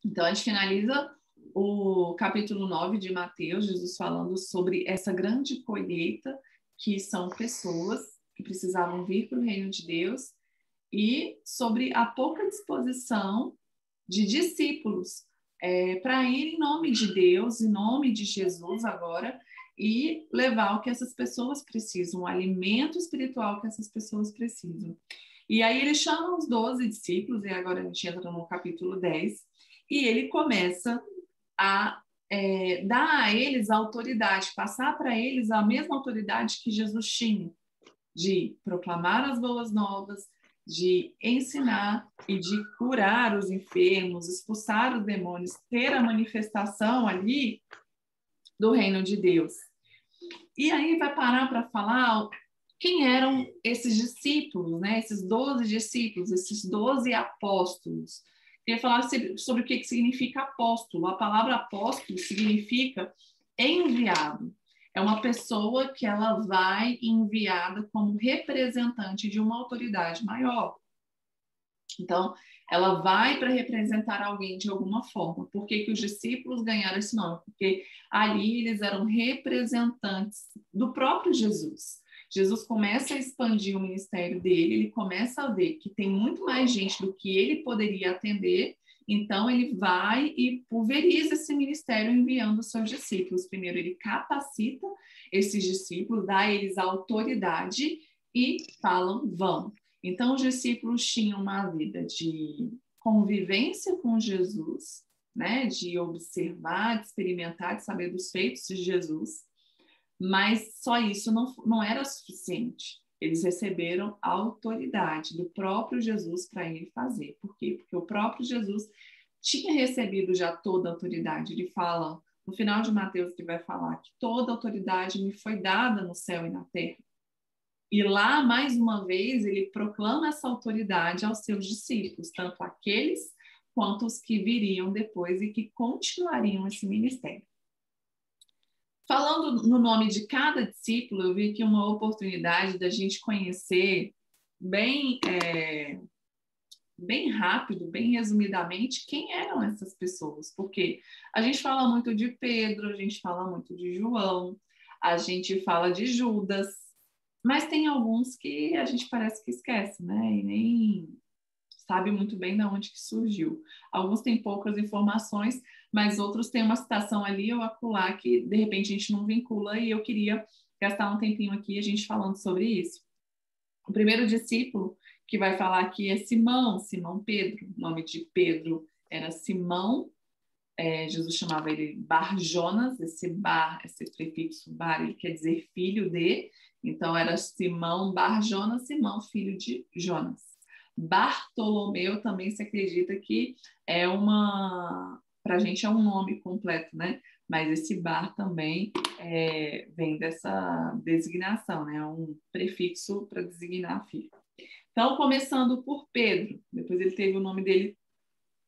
Então, a gente finaliza o capítulo 9 de Mateus, Jesus falando sobre essa grande colheita, que são pessoas que precisavam vir para o reino de Deus, e sobre a pouca disposição de discípulos para ir em nome de Deus, em nome de Jesus agora, e levar o que essas pessoas precisam, o alimento espiritual que essas pessoas precisam. E aí ele chama os 12 discípulos, e agora a gente entra no capítulo 10, e ele começa a dar a eles a autoridade, passar para eles a mesma autoridade que Jesus tinha, de proclamar as boas novas, de ensinar e de curar os enfermos, expulsar os demônios, ter a manifestação ali do reino de Deus. E aí vai parar para falar quem eram esses discípulos, né? Esses 12 discípulos, esses 12 apóstolos. Queria falar sobre o que significa apóstolo. A palavra apóstolo significa enviado. É uma pessoa que ela vai enviada como representante de uma autoridade maior. Então, ela vai para representar alguém de alguma forma. Por que os discípulos ganharam esse nome? Porque ali eles eram representantes do próprio Jesus. Jesus começa a expandir o ministério dele, ele começa a ver que tem muito mais gente do que ele poderia atender, então ele vai e pulveriza esse ministério enviando os seus discípulos. Primeiro ele capacita esses discípulos, dá a eles a autoridade e falam, vão. Então, os discípulos tinham uma vida de convivência com Jesus, né? De observar, de experimentar, de saber dos feitos de Jesus, mas só isso não era suficiente. Eles receberam a autoridade do próprio Jesus para ele fazer. Por quê? Porque o próprio Jesus tinha recebido já toda a autoridade. Ele fala, no final de Mateus, que vai falar que toda a autoridade me foi dada no céu e na terra. E lá, mais uma vez, ele proclama essa autoridade aos seus discípulos, tanto aqueles quanto os que viriam depois e que continuariam esse ministério. Falando no nome de cada discípulo, eu vi aqui uma oportunidade da gente conhecer bem rápido, bem resumidamente, quem eram essas pessoas. Porque a gente fala muito de Pedro, a gente fala muito de João, a gente fala de Judas, mas tem alguns que a gente parece que esquece, né? E nem sabe muito bem de onde que surgiu. Alguns têm poucas informações, mas outros têm uma citação ali ou acolá que, de repente, a gente não vincula, e eu queria gastar um tempinho aqui a gente falando sobre isso. O primeiro discípulo que vai falar aqui é Simão Pedro. O nome de Pedro era Simão, Jesus chamava ele Bar-Jonas, esse prefixo bar, ele quer dizer filho de, então era Simão Bar-Jonas, Simão, filho de Jonas. Bartolomeu também se acredita que para a gente é um nome completo, né? Mas esse bar também vem dessa designação, né? É um prefixo para designar filho. Então, começando por Pedro, depois ele teve o nome dele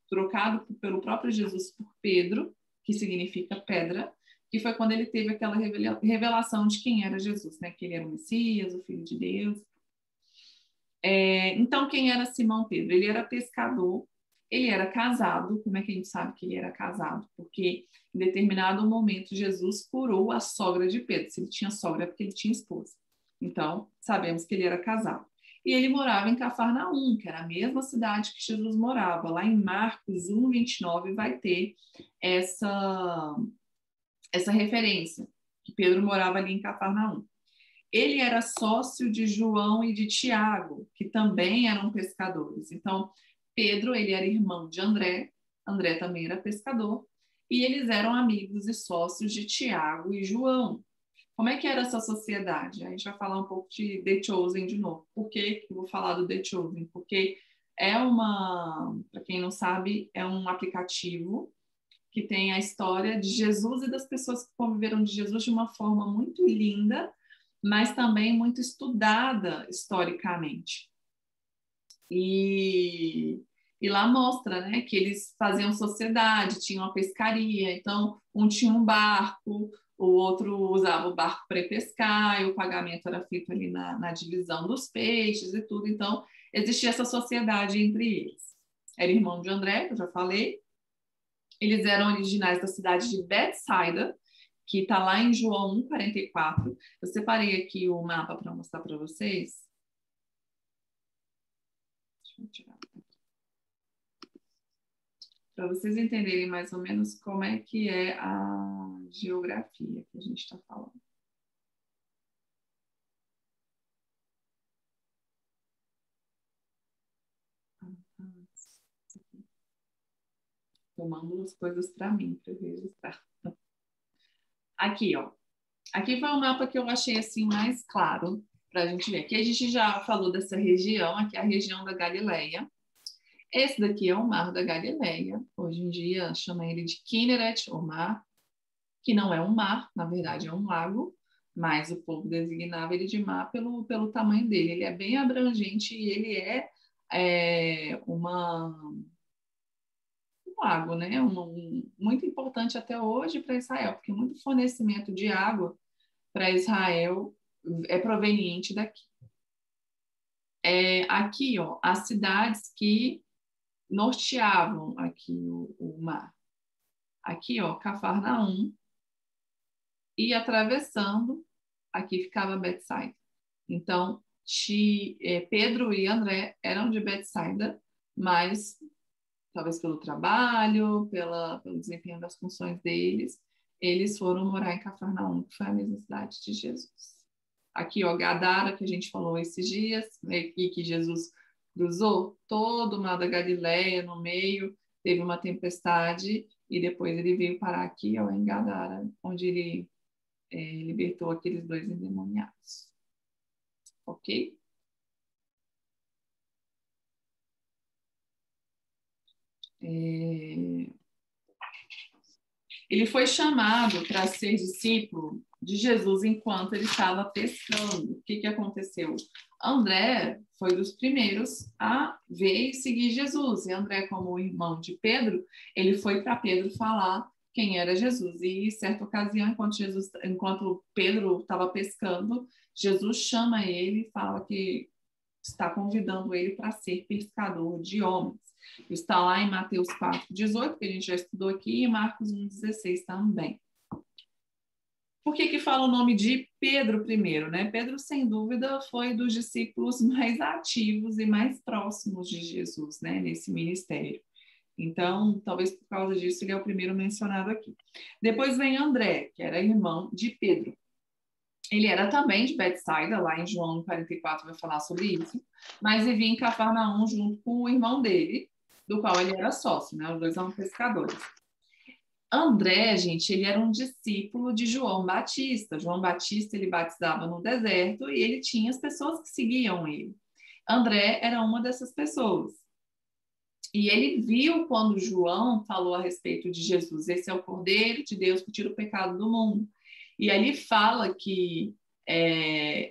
trocado pelo próprio Jesus por Pedro, que significa pedra, que foi quando ele teve aquela revelação de quem era Jesus, né? Que ele era o Messias, o Filho de Deus. Então, quem era Simão Pedro? Ele era pescador, ele era casado. Como é que a gente sabe que ele era casado? Porque em determinado momento Jesus curou a sogra de Pedro. Se ele tinha sogra é porque ele tinha esposa. Então, sabemos que ele era casado. E ele morava em Cafarnaum, que era a mesma cidade que Jesus morava. Lá em Marcos 1:29 vai ter essa referência, que Pedro morava ali em Cafarnaum. Ele era sócio de João e de Tiago, que também eram pescadores. Então, Pedro, ele era irmão de André, André também era pescador, e eles eram amigos e sócios de Tiago e João. Como é que era essa sociedade? A gente vai falar um pouco de The Chosen de novo. Por que eu vou falar do The Chosen? Porque para quem não sabe, é um aplicativo que tem a história de Jesus e das pessoas que conviveram de Jesus de uma forma muito linda, mas também muito estudada historicamente. E lá mostra, né, que eles faziam sociedade, tinham uma pescaria, então um tinha um barco, o outro usava o barco para pescar, e o pagamento era feito ali na divisão dos peixes e tudo, então existia essa sociedade entre eles. Era irmão de André, que eu já falei, Eles eram originais da cidade de Betsaida, que está lá em João 1,44. Eu separei aqui o mapa para mostrar para vocês. Deixa eu tirar. Para vocês entenderem mais ou menos como é que é a geografia que a gente está falando. Tomando as coisas para mim, para registrar. Aqui, ó. Aqui foi o mapa que eu achei assim mais claro para a gente ver. Aqui a gente já falou dessa região, aqui é a região da Galileia. Esse daqui é o Mar da Galileia. Hoje em dia chama ele de Kinneret, o mar, que não é um mar, na verdade é um lago, mas o povo designava ele de mar pelo tamanho dele. Ele é bem abrangente e ele um lago, né? Muito importante até hoje para Israel, porque muito fornecimento de água para Israel é proveniente daqui. Aqui, ó, as cidades que norteavam aqui o mar. Aqui, ó, Cafarnaum, e atravessando, aqui ficava Betsaida. Então, Pedro e André eram de Betsaida, mas talvez pelo trabalho, pelo desempenho das funções deles, eles foram morar em Cafarnaum, que foi a mesma cidade de Jesus. Aqui, ó, Gadara, que a gente falou esses dias, e que Jesus cruzou todo o mar da Galileia no meio, teve uma tempestade, e depois ele veio parar aqui, ó, em Gadara, onde ele libertou aqueles 2 endemoniados. Ok? Ele foi chamado para ser discípulo de Jesus enquanto ele estava pescando. O que aconteceu? André foi dos primeiros a ver e seguir Jesus. E André, como irmão de Pedro, ele foi para Pedro falar quem era Jesus. E, em certa ocasião, enquanto Pedro estava pescando, Jesus chama ele e fala que está convidando ele para ser pescador de homens. Está lá em Mateus 4,18, que a gente já estudou aqui, e Marcos 1,16 também. Por que fala o nome de Pedro primeiro, né? Pedro, sem dúvida, foi dos discípulos mais ativos e mais próximos de Jesus, né? Nesse ministério. Então, talvez por causa disso, ele é o primeiro mencionado aqui. Depois vem André, que era irmão de Pedro. Ele era também de Betsaida, lá em João 44 vai falar sobre isso, mas vivia em Cafarnaum junto com o irmão dele, do qual ele era sócio, né? Os 2 eram pescadores. André, gente, ele era um discípulo de João Batista. João Batista, ele batizava no deserto e ele tinha as pessoas que seguiam ele. André era uma dessas pessoas. E ele viu quando João falou a respeito de Jesus. Esse é o Cordeiro de Deus que tira o pecado do mundo. E ali fala que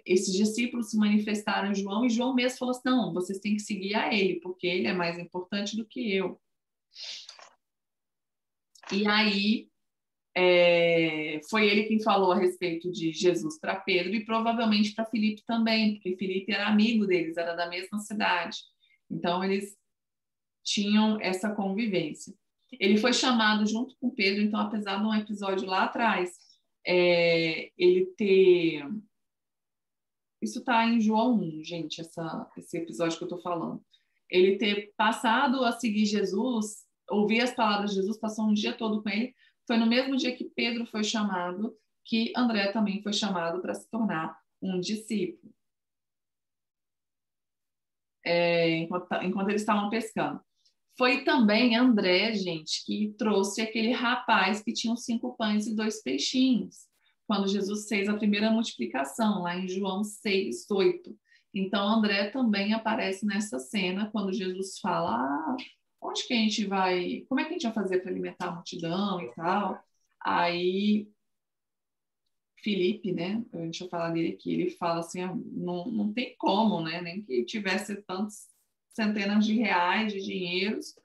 esses discípulos se manifestaram em João e João mesmo falou assim, não, vocês têm que seguir a ele, porque ele é mais importante do que eu. E aí foi ele quem falou a respeito de Jesus para Pedro e provavelmente para Filipe também, porque Filipe era amigo deles, era da mesma cidade. Então, eles tinham essa convivência. Ele foi chamado junto com Pedro, então, apesar de um episódio lá atrás, ele ter... Isso está em João 1, gente, esse episódio que eu estou falando. Ele ter passado a seguir Jesus, ouvir as palavras de Jesus, passou um dia todo com ele, foi no mesmo dia que Pedro foi chamado, que André também foi chamado para se tornar um discípulo. Enquanto eles estavam pescando. Foi também André, gente, que trouxe aquele rapaz que tinha 5 pães e 2 peixinhos, quando Jesus fez a primeira multiplicação, lá em João 6:8. Então, André também aparece nessa cena, quando Jesus fala, onde que a gente vai, como é que a gente vai fazer para alimentar a multidão e tal? Aí, Filipe, né, a gente vai falar dele aqui, ele fala assim, não tem como, né, nem que tivesse tantos centenas de reais de dinheiros,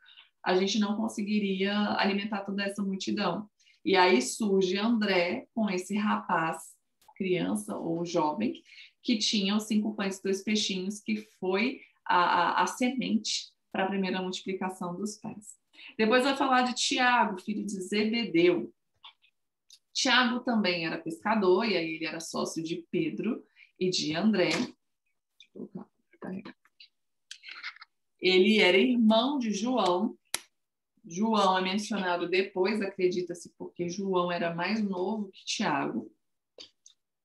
a gente não conseguiria alimentar toda essa multidão. E aí surge André com esse rapaz, criança ou jovem, que tinha os 5 pães e 2 peixinhos, que foi a semente para a primeira multiplicação dos pães. Depois vai falar de Tiago, filho de Zebedeu. Tiago também era pescador, e aí ele era sócio de Pedro e de André. Ele era irmão de João. João é mencionado depois, acredita-se, porque João era mais novo que Tiago.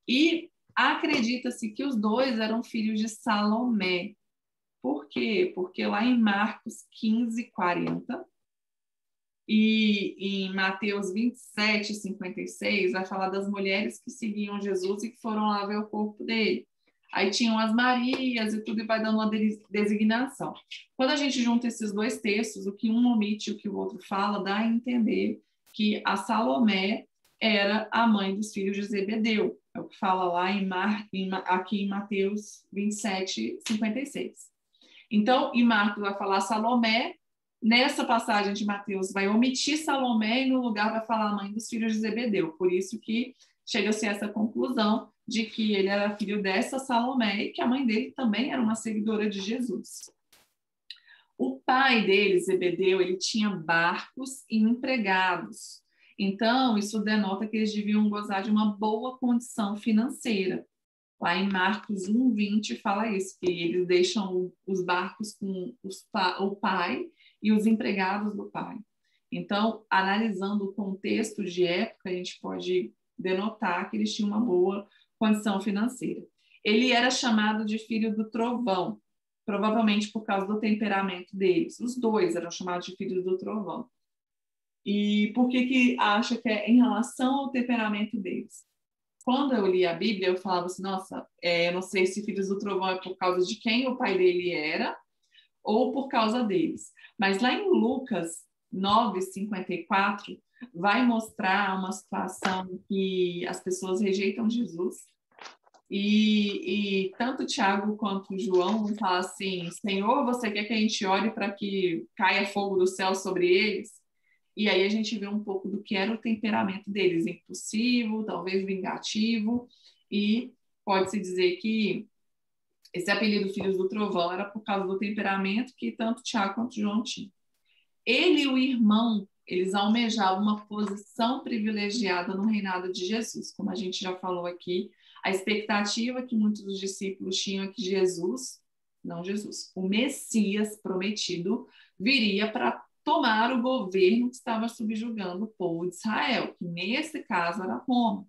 E acredita-se que os dois eram filhos de Salomé. Por quê? Porque lá em Marcos 15:40 e em Mateus 27:56 vai falar das mulheres que seguiam Jesus e que foram lá ver o corpo dele. Aí tinham as Marias e tudo, e vai dando uma designação. Quando a gente junta esses dois textos, o que um omite e o que o outro fala, dá a entender que a Salomé era a mãe dos filhos de Zebedeu. É o que fala lá aqui em Mateus 27:56. Então, em Marcos vai falar Salomé, nessa passagem de Mateus vai omitir Salomé e no lugar vai falar a mãe dos filhos de Zebedeu. Por isso que chega-se a essa conclusão de que ele era filho dessa Salomé e que a mãe dele também era uma seguidora de Jesus. O pai dele, Zebedeu, ele tinha barcos e empregados. Então, isso denota que eles deviam gozar de uma boa condição financeira. Lá em Marcos 1:20 fala isso, que eles deixam os barcos com o pai e os empregados do pai. Então, analisando o contexto de época, a gente pode denotar que eles tinham uma boa condição financeira. Ele era chamado de filho do trovão, provavelmente por causa do temperamento deles. Os dois eram chamados de filhos do trovão. E por que acha que é em relação ao temperamento deles? Quando eu li a Bíblia, eu falava assim, nossa, eu não sei se filhos do trovão é por causa de quem o pai dele era ou por causa deles. Mas lá em Lucas 9:54, vai mostrar uma situação que as pessoas rejeitam Jesus. E tanto Tiago quanto João vão falar assim, Senhor, você quer que a gente ore para que caia fogo do céu sobre eles? E aí a gente vê um pouco do que era o temperamento deles, impulsivo, talvez vingativo, e pode-se dizer que esse apelido Filhos do Trovão era por causa do temperamento que tanto Tiago quanto João tinham. Ele e o irmão, eles almejavam uma posição privilegiada no reinado de Jesus, como a gente já falou aqui, a expectativa que muitos dos discípulos tinham é que Jesus, não Jesus, o Messias prometido, viria para tomar o governo que estava subjugando o povo de Israel, que nesse caso era Roma.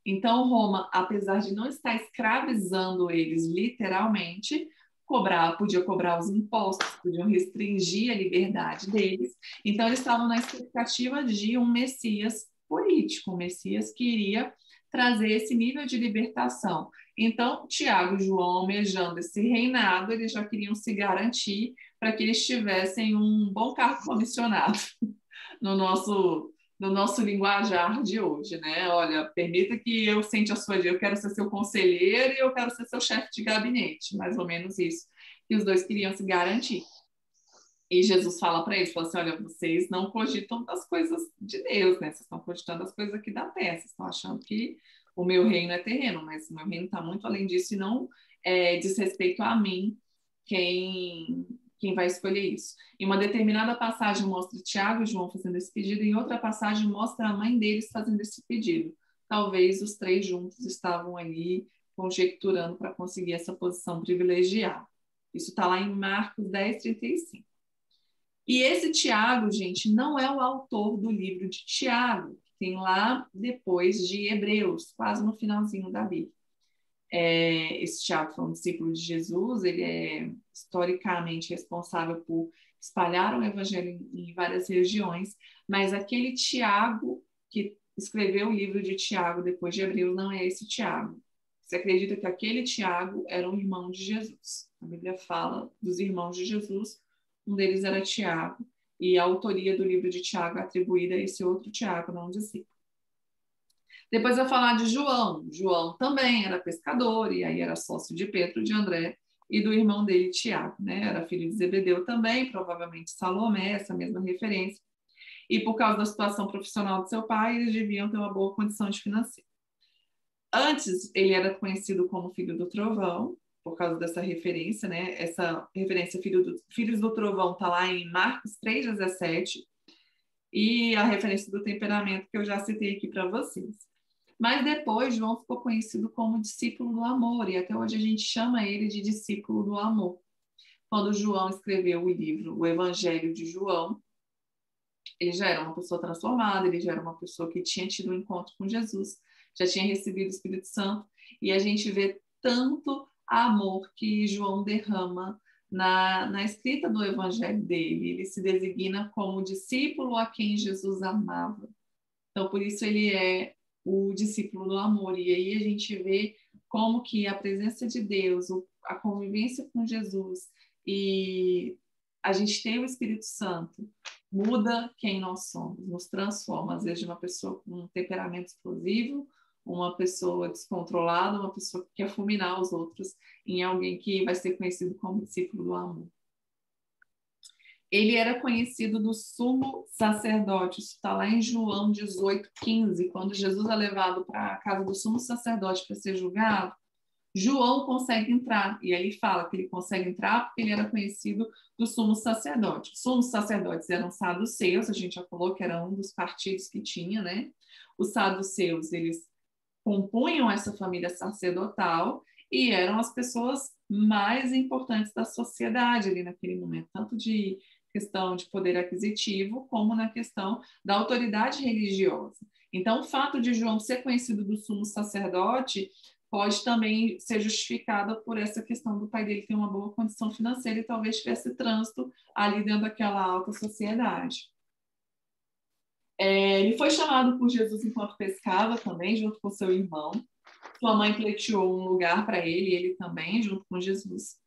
Então, Roma, apesar de não estar escravizando eles literalmente, podia cobrar os impostos, podiam restringir a liberdade deles. Então, eles estavam na expectativa de um Messias político, um Messias que iria trazer esse nível de libertação. Então, Tiago e João, almejando esse reinado, eles já queriam se garantir para que eles tivessem um bom cargo comissionado no nosso linguajar de hoje, né? Olha, permita que eu sente a sua eu quero ser seu conselheiro e eu quero ser seu chefe de gabinete, mais ou menos isso que os dois queriam se garantir. E Jesus fala para eles, fala assim, olha, vocês não cogitam das coisas de Deus, né? Vocês estão cogitando das coisas aqui da terra, vocês estão achando que o meu reino é terreno, mas o meu reino está muito além disso e não diz respeito a mim quem vai escolher isso. Em uma determinada passagem mostra Tiago e João fazendo esse pedido, em outra passagem mostra a mãe deles fazendo esse pedido. Talvez os três juntos estavam ali conjecturando para conseguir essa posição privilegiada. Isso está lá em Marcos 10:35. E esse Tiago, gente, não é o autor do livro de Tiago, que tem lá depois de Hebreus, quase no finalzinho da Bíblia. Esse Tiago foi um discípulo de Jesus, ele é historicamente responsável por espalhar o evangelho em várias regiões, mas aquele Tiago que escreveu o livro de Tiago depois de Hebreus não é esse Tiago. Você acredita que aquele Tiago era um irmão de Jesus? A Bíblia fala dos irmãos de Jesus, um deles era Tiago, e a autoria do livro de Tiago é atribuída a esse outro Tiago, não discípulo. Depois eu vou falar de João. João também era pescador, e aí era sócio de Pedro, de André, e do irmão dele, Tiago, né? Era filho de Zebedeu também, provavelmente Salomé, essa mesma referência. E por causa da situação profissional de seu pai, eles deviam ter uma boa condição de financeiro. Antes, ele era conhecido como filho do trovão, por causa dessa referência, né? Essa referência Filhos do Trovão está lá em Marcos 3,17, e a referência do temperamento que eu já citei aqui para vocês. Mas depois, João ficou conhecido como discípulo do amor, e até hoje a gente chama ele de discípulo do amor. Quando João escreveu o livro, o Evangelho de João, ele já era uma pessoa transformada, ele já era uma pessoa que tinha tido um encontro com Jesus, já tinha recebido o Espírito Santo, e a gente vê tanto amor que João derrama na escrita do Evangelho dele. Ele se designa como discípulo a quem Jesus amava. Então, por isso ele é o discípulo do amor. E aí a gente vê como que a presença de Deus, a convivência com Jesus e a gente tem o Espírito Santo, muda quem nós somos, nos transforma, às vezes, de uma pessoa com um temperamento explosivo, uma pessoa descontrolada, uma pessoa que quer fulminar os outros, em alguém que vai ser conhecido como discípulo do amor. Ele era conhecido do sumo sacerdote, isso está lá em João 18,15, quando Jesus é levado para a casa do sumo sacerdote para ser julgado, João consegue entrar, e aí ele fala que ele consegue entrar porque ele era conhecido do sumo sacerdote. Os sumos sacerdotes eram saduceus, a gente já falou que era um dos partidos que tinha, né? Os saduceus, eles compunham essa família sacerdotal e eram as pessoas mais importantes da sociedade ali naquele momento, tanto de questão de poder aquisitivo, como na questão da autoridade religiosa. Então, o fato de João ser conhecido do sumo sacerdote pode também ser justificada por essa questão do pai dele ter uma boa condição financeira e talvez tivesse trânsito ali dentro daquela alta sociedade. Ele foi chamado por Jesus enquanto pescava também, junto com seu irmão. Sua mãe pleiteou um lugar para ele, ele também, junto com Jesus.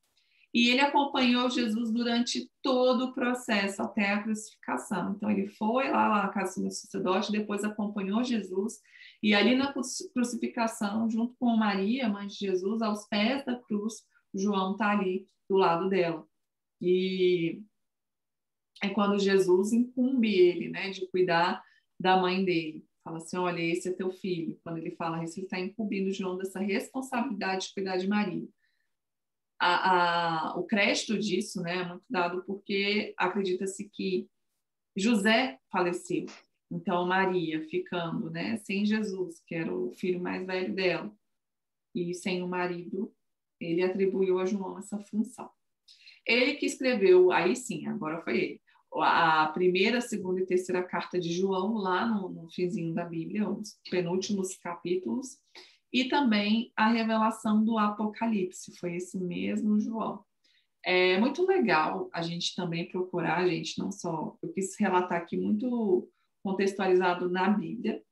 E ele acompanhou Jesus durante todo o processo, até a crucificação. Então, ele foi lá na casa do sacerdote, depois acompanhou Jesus, e ali na crucificação, junto com Maria, mãe de Jesus, aos pés da cruz, João está ali do lado dela. E é quando Jesus incumbe ele, né, de cuidar da mãe dele. Fala assim, olha, esse é teu filho. Quando ele fala isso, ele está incumbindo João dessa responsabilidade de cuidar de Maria. O crédito disso, né, é muito dado porque acredita-se que José faleceu. Então, Maria ficando, né, sem Jesus, que era o filho mais velho dela, e sem o marido, ele atribuiu a João essa função. Ele que escreveu, aí sim, agora foi ele, a primeira, segunda e terceira carta de João, lá no finzinho da Bíblia, os penúltimos capítulos, e também a revelação do Apocalipse, foi esse mesmo João. É muito legal a gente também procurar, gente, não só, eu quis relatar aqui muito contextualizado na Bíblia,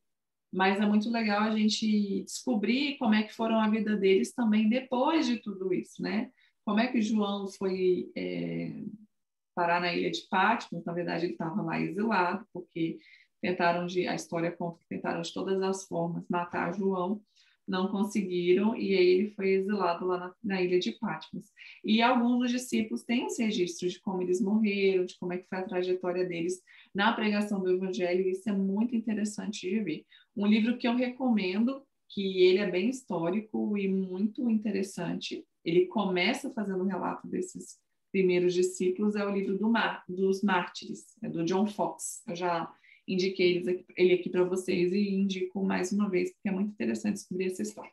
mas é muito legal a gente descobrir como é que foram a vida deles também depois de tudo isso, né? Como é que João foi parar na ilha de Patmos? Na verdade, ele estava lá exilado, porque a história conta que tentaram de todas as formas matar João, não conseguiram, e aí ele foi exilado lá na ilha de Patmos. E alguns dos discípulos têm os registros de como eles morreram, de como é que foi a trajetória deles na pregação do Evangelho, e isso é muito interessante de ver. Um livro que eu recomendo, que ele é bem histórico e muito interessante, ele começa fazendo um relato desses primeiros discípulos, é o livro dos Mártires, do John Foxe. Eu já indiquei ele aqui para vocês e indico mais uma vez, porque é muito interessante descobrir essa história.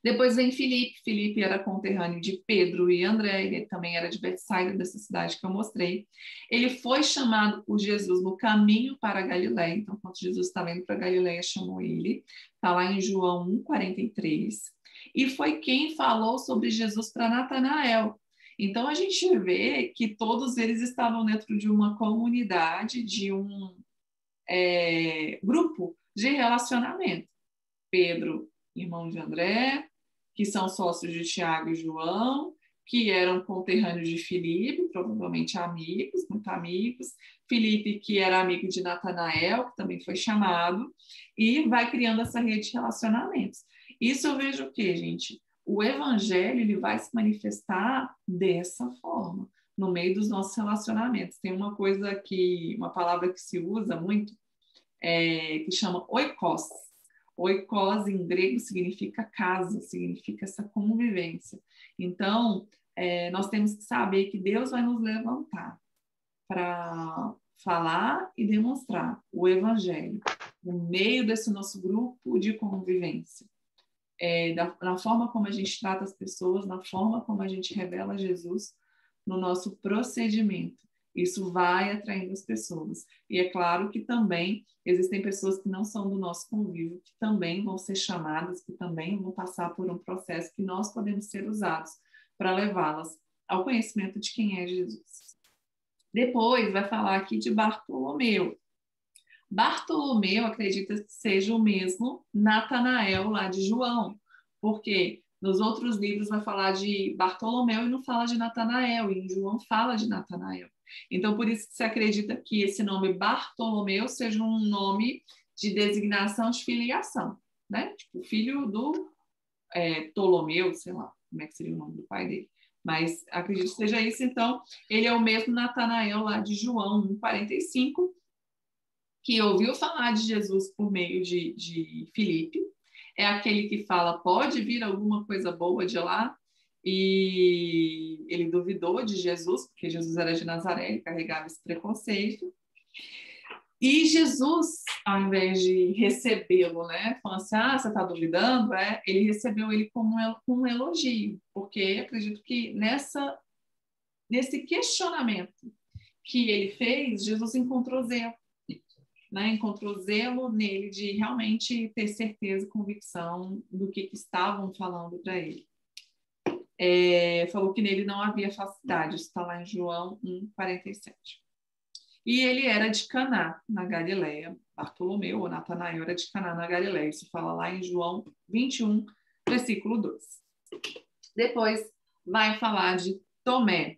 Depois vem Filipe. Filipe era conterrâneo de Pedro e André, ele também era de Betsaida, dessa cidade que eu mostrei. Ele foi chamado por Jesus no caminho para a Galileia, então quando Jesus estava indo para a Galileia, chamou ele, está lá em João 1,43, e foi quem falou sobre Jesus para Natanael. Então a gente vê que todos eles estavam dentro de uma comunidade, de um grupo de relacionamento. Pedro, irmão de André, que são sócios de Tiago e João, que eram conterrâneos de Filipe, provavelmente amigos, muito amigos. Filipe, que era amigo de Natanael, que também foi chamado, e vai criando essa rede de relacionamentos. Isso eu vejo o quê, gente? O evangelho ele vai se manifestar dessa forma, no meio dos nossos relacionamentos. Tem uma palavra que se usa muito, que chama oikos. Oikos, em grego, significa casa, significa essa convivência. Então, nós temos que saber que Deus vai nos levantar para falar e demonstrar o evangelho no meio desse nosso grupo de convivência. Na forma como a gente trata as pessoas, na forma como a gente revela Jesus, no nosso procedimento. Isso vai atraindo as pessoas. E é claro que também existem pessoas que não são do nosso convívio, que também vão ser chamadas, que também vão passar por um processo que nós podemos ser usados para levá-las ao conhecimento de quem é Jesus. Depois vai falar aqui de Bartolomeu. Bartolomeu acredita que seja o mesmo Natanael lá de João, porque nos outros livros vai falar de Bartolomeu e não fala de Natanael, e em João fala de Natanael. Então, por isso que se acredita que esse nome Bartolomeu seja um nome de designação de filiação, né? Tipo, filho do Ptolomeu, sei lá como é que seria o nome do pai dele. Mas acredito que seja isso. Então, ele é o mesmo Natanael lá de João 1,45, que ouviu falar de Jesus por meio de Filipe. É aquele que fala, pode vir alguma coisa boa de lá? E ele duvidou de Jesus, porque Jesus era de Nazaré, ele carregava esse preconceito. E Jesus, ao invés de recebê-lo, né, falando assim, você está duvidando? Ele recebeu ele com um elogio, porque acredito que nesse questionamento que ele fez, Jesus encontrou zelo, né? Encontrou zelo nele de realmente ter certeza e convicção do que estavam falando para ele. Falou que nele não havia falsidade, isso está lá em João 1,47. E ele era de Caná, na Galileia. Bartolomeu, ou Natanael, era de Caná, na Galileia. Isso fala lá em João 21, versículo 2. Depois vai falar de Tomé.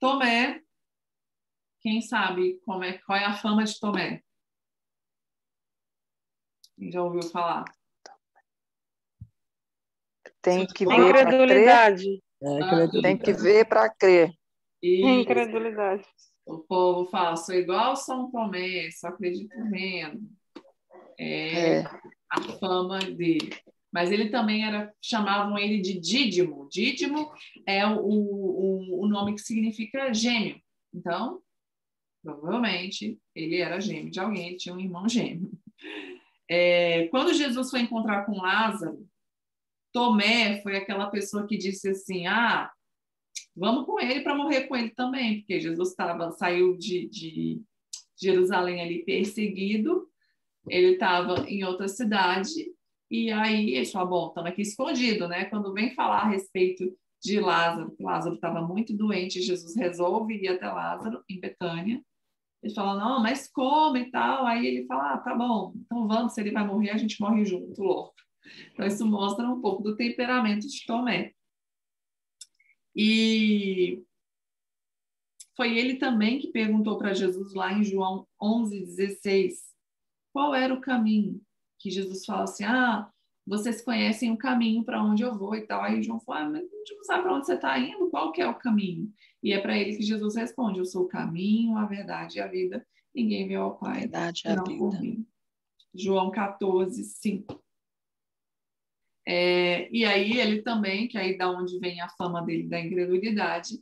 Tomé, quem sabe qual é a fama de Tomé? Quem já ouviu falar? Tem que ver para crer. Tem que ver para crer. Incredulidade. O povo fala, sou igual São Tomé, só acredito vendo. A fama dele. Mas ele também chamavam ele de Dídimo. Dídimo é o nome que significa gêmeo. Então, provavelmente, ele era gêmeo de alguém, ele tinha um irmão gêmeo. Quando Jesus foi encontrar com Lázaro, Tomé foi aquela pessoa que disse assim, vamos com ele para morrer com ele também, porque Jesus saiu de Jerusalém ali perseguido, ele estava em outra cidade, e aí ele falou, bom, estamos aqui escondido, né? Quando vem falar a respeito de Lázaro, que Lázaro estava muito doente, Jesus resolve ir até Lázaro, em Betânia. Ele fala, não, mas como e tal? Aí ele fala, tá bom, então vamos, se ele vai morrer, a gente morre junto, louco. Então isso mostra um pouco do temperamento de Tomé. E foi ele também que perguntou para Jesus lá em João 11,16, qual era o caminho? Que Jesus fala assim, vocês conhecem o caminho para onde eu vou e tal. Aí João fala, mas a gente não sabe para onde você está indo, qual que é o caminho? E é para ele que Jesus responde, eu sou o caminho, a verdade e a vida, ninguém veio ao Pai, senão por mim. João 14:5. E aí ele também, que aí da onde vem a fama dele da incredulidade,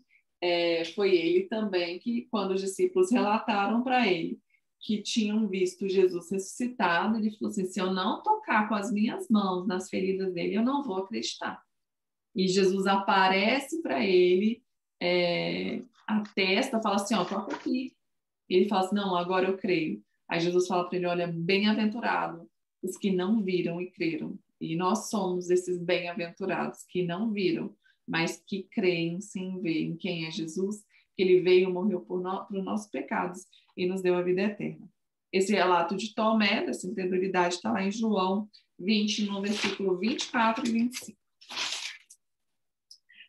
foi ele também que, quando os discípulos relataram para ele que tinham visto Jesus ressuscitado, ele falou assim, se eu não tocar com as minhas mãos nas feridas dele, eu não vou acreditar. E Jesus aparece para ele, atesta, fala assim, toca aqui. E ele fala assim, não, agora eu creio. Aí Jesus fala para ele, olha, bem-aventurado os que não viram e creram. E nós somos esses bem-aventurados que não viram, mas que creem sem ver em quem é Jesus, que ele veio e morreu por os nossos pecados e nos deu a vida eterna. Esse relato de Tomé, dessa incredulidade, está lá em João 20, no versículo 24 e 25.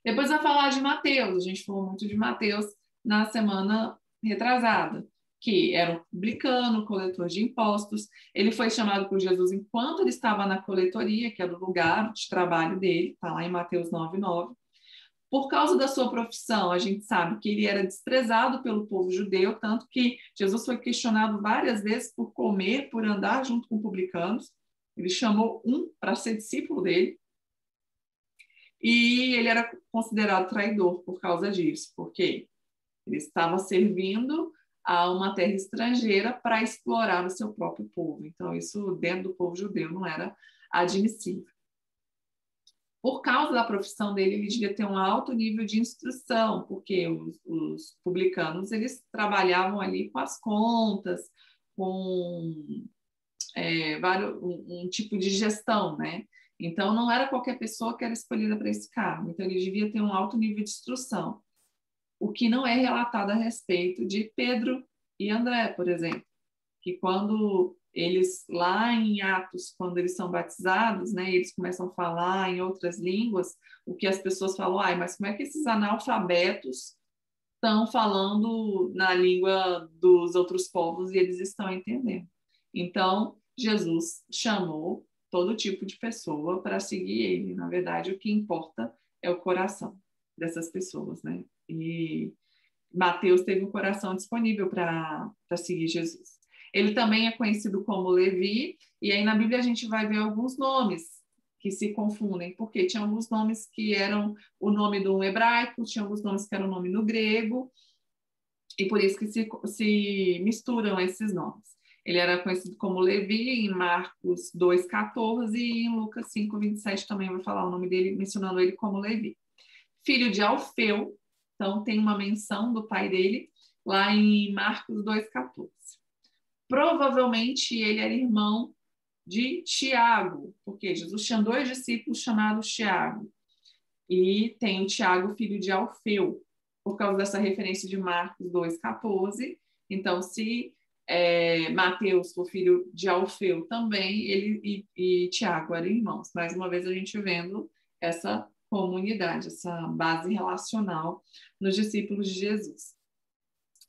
Depois vai falar de Mateus. A gente falou muito de Mateus na semana retrasada, que era um publicano, coletor de impostos. Ele foi chamado por Jesus enquanto ele estava na coletoria, que era o lugar de trabalho dele, está lá em Mateus 9:9. Por causa da sua profissão, a gente sabe que ele era desprezado pelo povo judeu, tanto que Jesus foi questionado várias vezes por comer, por andar junto com publicanos. Ele chamou um para ser discípulo dele, e ele era considerado traidor por causa disso, porque ele estava servindo a uma terra estrangeira para explorar o seu próprio povo. Então, isso dentro do povo judeu não era admissível. Por causa da profissão dele, ele devia ter um alto nível de instrução, porque os publicanos, eles trabalhavam ali com as contas, com um tipo de gestão, né? Então, não era qualquer pessoa que era escolhida para esse cargo. Então, ele devia ter um alto nível de instrução, o que não é relatado a respeito de Pedro e André, por exemplo, que quando eles, lá em Atos, quando eles são batizados, né, eles começam a falar em outras línguas, o que as pessoas falam, mas como é que esses analfabetos estão falando na língua dos outros povos e eles estão entendendo? Então, Jesus chamou todo tipo de pessoa para seguir ele. Na verdade, o que importa é o coração dessas pessoas, né? E Mateus teve um coração disponível para seguir Jesus. Ele também é conhecido como Levi, e aí na Bíblia a gente vai ver alguns nomes que se confundem, porque tinha alguns nomes que eram o nome do hebraico, tinha alguns nomes que eram o nome no grego, e por isso que se misturam esses nomes. Ele era conhecido como Levi em Marcos 2,14 e em Lucas 5,27 também vai falar o nome dele, mencionando ele como Levi. Filho de Alfeu, então tem uma menção do pai dele lá em Marcos 2,14. Provavelmente ele era irmão de Tiago, porque Jesus tinha 2 discípulos chamados Tiago. E tem o Tiago, filho de Alfeu, por causa dessa referência de Marcos 2,14. Então, se Mateus for filho de Alfeu também, ele e Tiago eram irmãos. Mais uma vez a gente vendo essa comunidade, essa base relacional nos discípulos de Jesus.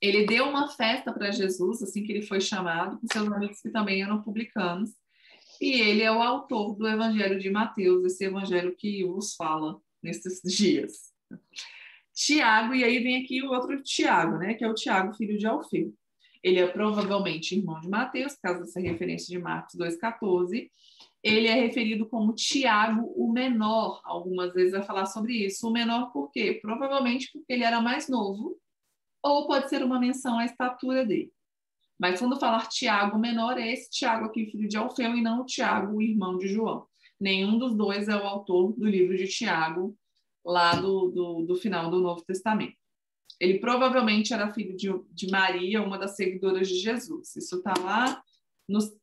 Ele deu uma festa para Jesus, assim que ele foi chamado, com seus amigos que também eram publicanos, e ele é o autor do Evangelho de Mateus, esse evangelho que vos fala nesses dias. Tiago, e aí vem aqui o outro Tiago, né, que é o Tiago, filho de Alfeu. Ele é provavelmente irmão de Mateus, por causa dessa referência de Marcos 2,14. Ele é referido como Tiago, o menor. Algumas vezes vai falar sobre isso. O menor por quê? Provavelmente porque ele era mais novo, ou pode ser uma menção à estatura dele. Mas quando falar Tiago menor, é esse Tiago aqui, filho de Alfeu, e não o Tiago, o irmão de João. Nenhum dos dois é o autor do livro de Tiago, lá do final do Novo Testamento. Ele provavelmente era filho de Maria, uma das seguidoras de Jesus. Isso está lá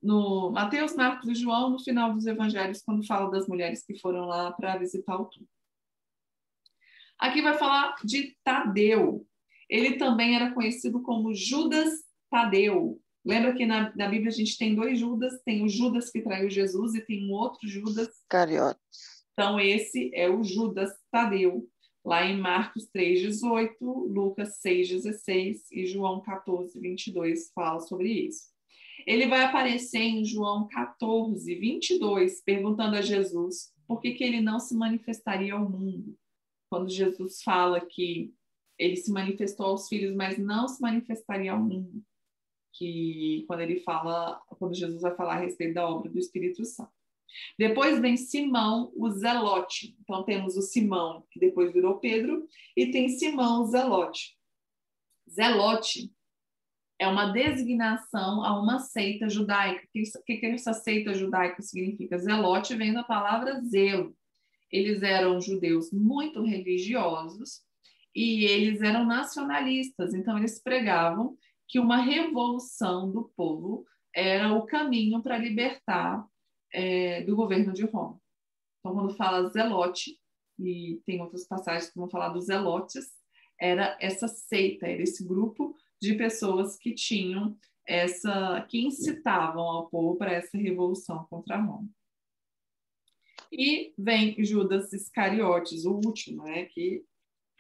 no Mateus, Marcos e João, no final dos evangelhos, quando fala das mulheres que foram lá para visitar o túmulo. Aqui vai falar de Tadeu. Ele também era conhecido como Judas Tadeu. Lembra que na Bíblia a gente tem 2 Judas, tem o Judas que traiu Jesus e tem um outro Judas Iscariotes. Então esse é o Judas Tadeu, lá em Marcos 3,18, Lucas 6,16 e João 14,22 fala sobre isso. Ele vai aparecer em João 14,22, perguntando a Jesus por que ele não se manifestaria ao mundo. Quando Jesus fala que ele se manifestou aos filhos, mas não se manifestaria ao mundo. Que quando Jesus vai falar a respeito da obra do Espírito Santo. Depois vem Simão, o Zelote. Então temos o Simão, que depois virou Pedro, e tem Simão, o Zelote. Zelote é uma designação a uma seita judaica. O que essa seita judaica significa? Zelote vem da palavra zelo. Eles eram judeus muito religiosos e eles eram nacionalistas. Então eles pregavam que uma revolução do povo era o caminho para libertar do governo de Roma. Então, quando fala zelote, e tem outras passagens que vão falar dos zelotes, era essa seita, era esse grupo de pessoas que tinham que incitavam ao povo para essa revolução contra Roma. E vem Judas Iscariotes, o último, né, que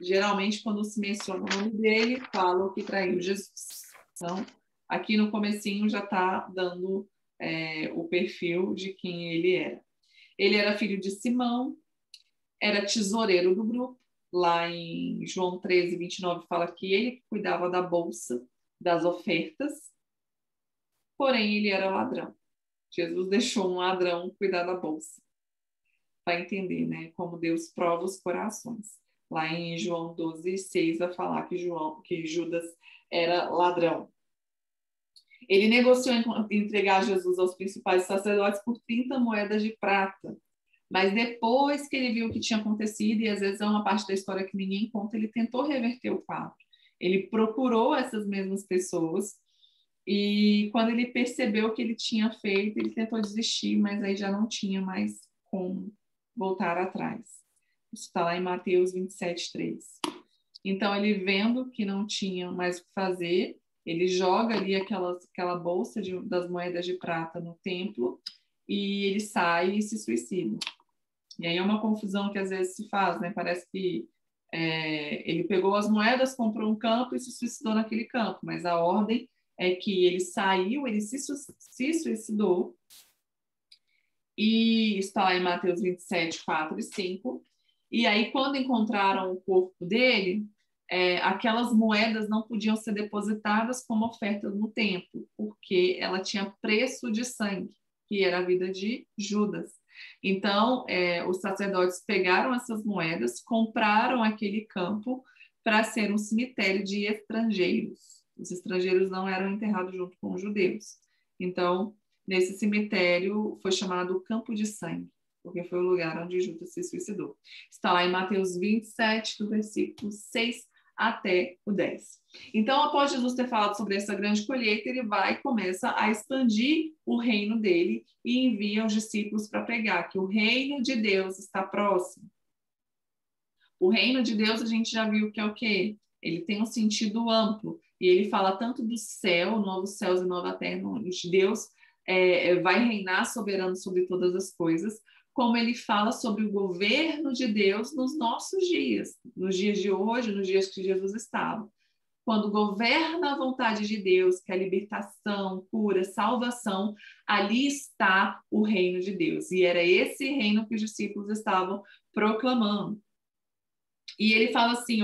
geralmente quando se menciona o nome dele, fala que traiu Jesus. Então, aqui no comecinho já está dando o perfil de quem ele era. Ele era filho de Simão, era tesoureiro do grupo. Lá em João 13:29 fala que ele cuidava da bolsa, das ofertas, porém ele era ladrão. Jesus deixou um ladrão cuidar da bolsa, para entender, né, como Deus prova os corações. Lá em João 12:6 vai falar que Judas era ladrão. Ele negociou entregar Jesus aos principais sacerdotes por 30 moedas de prata. Mas depois que ele viu o que tinha acontecido, e às vezes é uma parte da história que ninguém conta, ele tentou reverter o fato. Ele procurou essas mesmas pessoas e quando ele percebeu o que ele tinha feito, ele tentou desistir, mas aí já não tinha mais como voltar atrás. Isso está lá em Mateus 27:3. Então, ele vendo que não tinha mais o que fazer, ele joga ali aquela bolsa das moedas de prata no templo e ele sai e se suicida. E aí é uma confusão que às vezes se faz, né? Parece que ele pegou as moedas, comprou um campo e se suicidou naquele campo, mas a ordem é que ele saiu, ele se suicidou, e está lá em Mateus 27:4 e 5, e aí quando encontraram o corpo dele, aquelas moedas não podiam ser depositadas como oferta no templo, porque ela tinha preço de sangue, que era a vida de Judas. Então, os sacerdotes pegaram essas moedas, compraram aquele campo para ser um cemitério de estrangeiros. Os estrangeiros não eram enterrados junto com os judeus. Então, nesse cemitério foi chamado Campo de Sangue, porque foi o lugar onde Judas se suicidou. Está lá em Mateus 27, do versículo 6 até o 10. Então, após Jesus ter falado sobre essa grande colheita, ele vai e começa a expandir o reino dele e envia os discípulos para pregar que o reino de Deus está próximo. O reino de Deus, a gente já viu que é o quê? Ele tem um sentido amplo, e ele fala tanto do céu, novos céus e nova terra, onde Deus vai reinar soberano sobre todas as coisas, como ele fala sobre o governo de Deus nos nossos dias, nos dias de hoje, nos dias que Jesus estava. Quando governa a vontade de Deus, que é a libertação, cura, salvação, ali está o reino de Deus. E era esse reino que os discípulos estavam proclamando. E ele fala assim,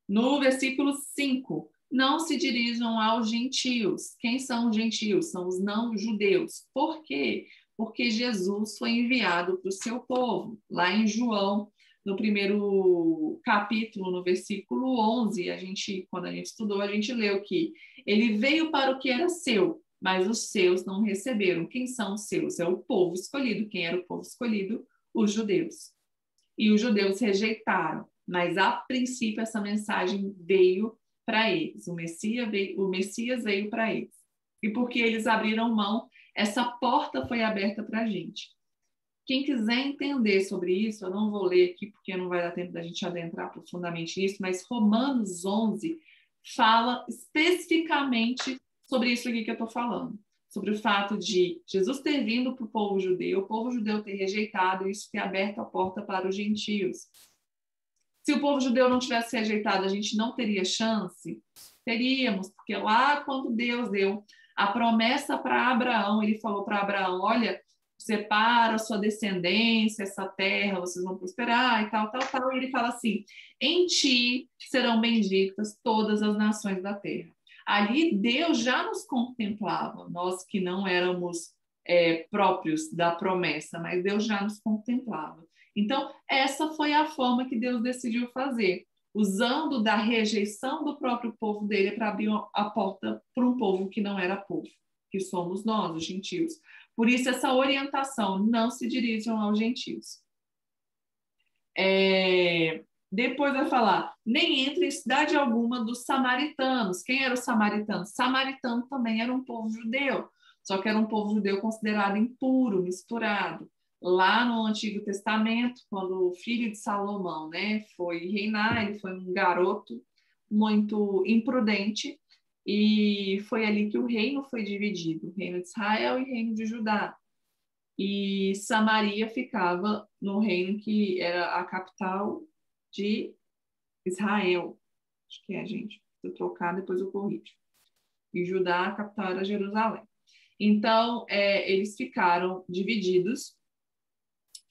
no versículo 5, não se dirijam aos gentios. Quem são os gentios? São os não-judeus. Por quê? Porque Jesus foi enviado para o seu povo. Lá em João, no primeiro capítulo, no versículo 11, quando a gente estudou, a gente leu que ele veio para o que era seu, mas os seus não receberam. Quem são os seus? É o povo escolhido. Quem era o povo escolhido? Os judeus. E os judeus rejeitaram. Mas, a princípio, essa mensagem veio para eles. O Messias veio para eles. E porque eles abriram mão, essa porta foi aberta para a gente. Quem quiser entender sobre isso, eu não vou ler aqui, porque não vai dar tempo da gente adentrar profundamente nisso, mas Romanos 11 fala especificamente sobre isso aqui que eu estou falando. Sobre o fato de Jesus ter vindo para o povo judeu ter rejeitado, e isso ter aberto a porta para os gentios. Se o povo judeu não tivesse rejeitado, a gente não teria chance? Teríamos, porque lá quando Deus deu a promessa para Abraão, ele falou para Abraão, olha, separa a sua descendência, essa terra, vocês vão prosperar e tal, e ele fala assim, em ti serão benditas todas as nações da terra. Ali Deus já nos contemplava, nós que não éramos próprios da promessa, mas Deus já nos contemplava. Então, essa foi a forma que Deus decidiu fazer, usando da rejeição do próprio povo dele para abrir a porta para um povo que não era povo, que somos nós, os gentios. Por isso, essa orientação, não se dirijam aos gentios. Depois vai falar, nem entre em cidade alguma dos samaritanos. Quem eram os samaritanos? Samaritano também era um povo judeu, só que era um povo judeu considerado impuro, misturado. Lá no Antigo Testamento, quando o filho de Salomão, né, foi reinar, ele foi um garoto muito imprudente, e foi ali que o reino foi dividido, o reino de Israel e o reino de Judá. E Samaria ficava no reino que era a capital de Israel. Acho que gente. Se eu trocar, depois eu corrijo. E Judá, a capital era Jerusalém. Então, eles ficaram divididos.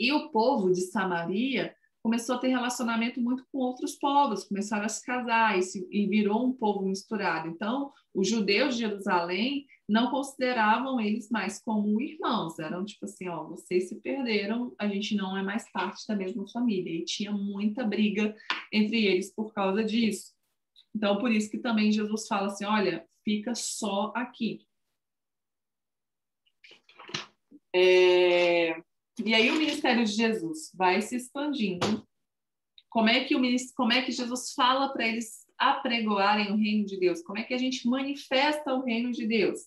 E o povo de Samaria começou a ter relacionamento muito com outros povos, começaram a se casar e virou um povo misturado. Então, os judeus de Jerusalém não consideravam eles mais como irmãos, eram tipo assim, ó, vocês se perderam, a gente não é mais parte da mesma família, e tinha muita briga entre eles por causa disso. Então, por isso que também Jesus fala assim, olha, fica só aqui. E aí o ministério de Jesus vai se expandindo. Como é que Jesus fala para eles apregoarem o reino de Deus? Como é que a gente manifesta o reino de Deus?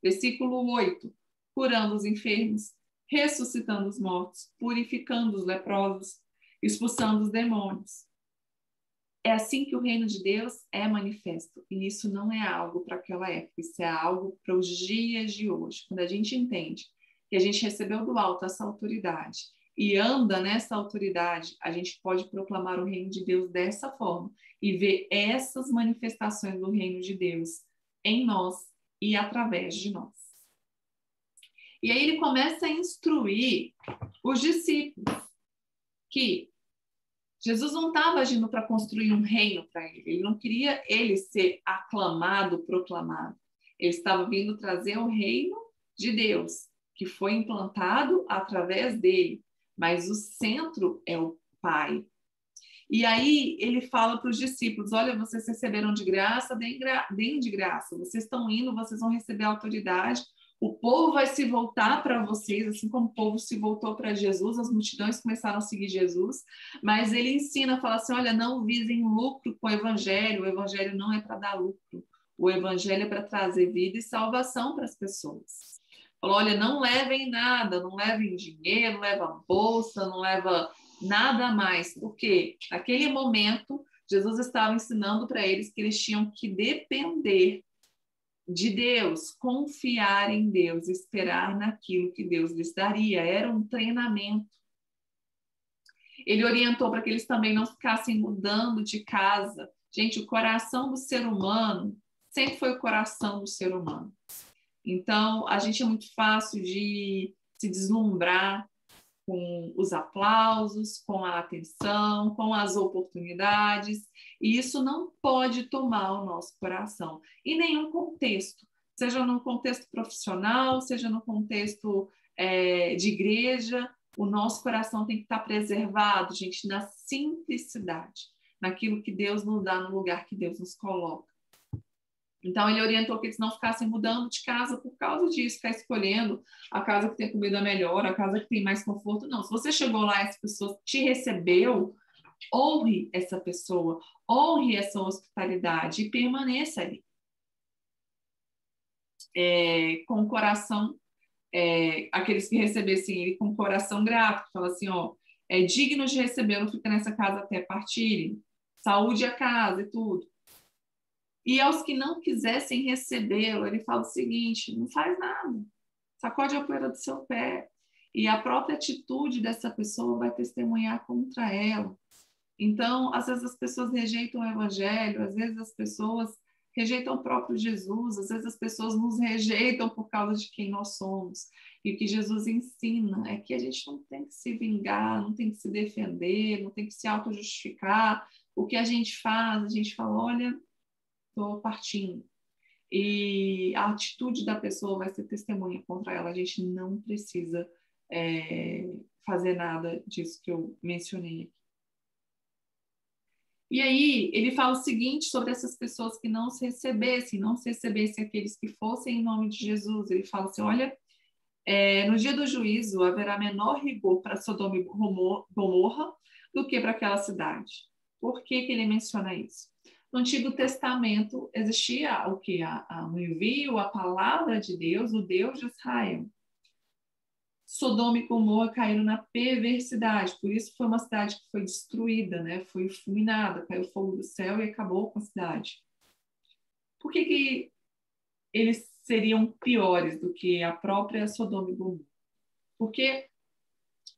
Versículo 8. Curando os enfermos, ressuscitando os mortos, purificando os leprosos, expulsando os demônios. É assim que o reino de Deus é manifesto. E isso não é algo para aquela época, isso é algo para os dias de hoje. Quando a gente entende que a gente recebeu do alto essa autoridade e anda nessa autoridade, a gente pode proclamar o reino de Deus dessa forma e ver essas manifestações do reino de Deus em nós e através de nós. E aí ele começa a instruir os discípulos que Jesus não estava agindo para construir um reino para ele. Ele não queria ele ser aclamado, proclamado. Ele estava vindo trazer o reino de Deus, que foi implantado através dele. Mas o centro é o Pai. E aí ele fala para os discípulos, olha, vocês receberam de graça, deem de graça. Vocês estão indo, vocês vão receber autoridade. O povo vai se voltar para vocês, assim como o povo se voltou para Jesus, as multidões começaram a seguir Jesus, mas ele ensina, fala assim, olha, não visem lucro com o evangelho não é para dar lucro, o evangelho é para trazer vida e salvação para as pessoas. Falou, olha, não levem nada, não levem dinheiro, não leva bolsa, não leva nada mais, porque naquele momento Jesus estava ensinando para eles que eles tinham que depender de Deus, confiar em Deus, esperar naquilo que Deus lhes daria. Era um treinamento. Ele orientou para que eles também não ficassem mudando de casa. Gente, o coração do ser humano sempre foi o coração do ser humano. Então, a gente é muito fácil de se deslumbrar com os aplausos, com a atenção, com as oportunidades, e isso não pode tomar o nosso coração, em nenhum contexto, seja no contexto profissional, seja no contexto de igreja, o nosso coração tem que estar preservado, gente, na simplicidade, naquilo que Deus nos dá, no lugar que Deus nos coloca. Então, ele orientou que eles não ficassem mudando de casa por causa disso, ficar escolhendo a casa que tem comida melhor, a casa que tem mais conforto. Não, se você chegou lá e essa pessoa te recebeu, honre essa pessoa, honre essa hospitalidade e permaneça ali. Com o coração, aqueles que recebessem ele com o coração grato, fala assim, ó, é digno de receber, não fica nessa casa até partirem, saúde a casa e tudo. E aos que não quisessem recebê-lo, ele fala o seguinte, não faz nada, sacode a poeira do seu pé, e a própria atitude dessa pessoa vai testemunhar contra ela. Então, às vezes as pessoas rejeitam o evangelho, às vezes as pessoas rejeitam o próprio Jesus, às vezes as pessoas nos rejeitam por causa de quem nós somos. E o que Jesus ensina é que a gente não tem que se vingar, não tem que se defender, não tem que se auto-justificar. O que a gente faz, a gente fala, olha, estou partindo. E a atitude da pessoa vai ser testemunha contra ela. A gente não precisa fazer nada disso que eu mencionei aqui. E aí, ele fala o seguinte sobre essas pessoas que não se recebessem aqueles que fossem em nome de Jesus. Ele fala assim, olha, no dia do juízo haverá menor rigor para Sodoma e Gomorra do que para aquela cidade. Por que ele menciona isso? No Antigo Testamento existia o que? O envio, a palavra de Deus, o Deus de Israel. Sodoma e Gomorra caíram na perversidade, por isso foi uma cidade que foi destruída, né? Foi fulminada, caiu fogo do céu e acabou com a cidade. Por que eles seriam piores do que a própria Sodoma e Gomorra? Porque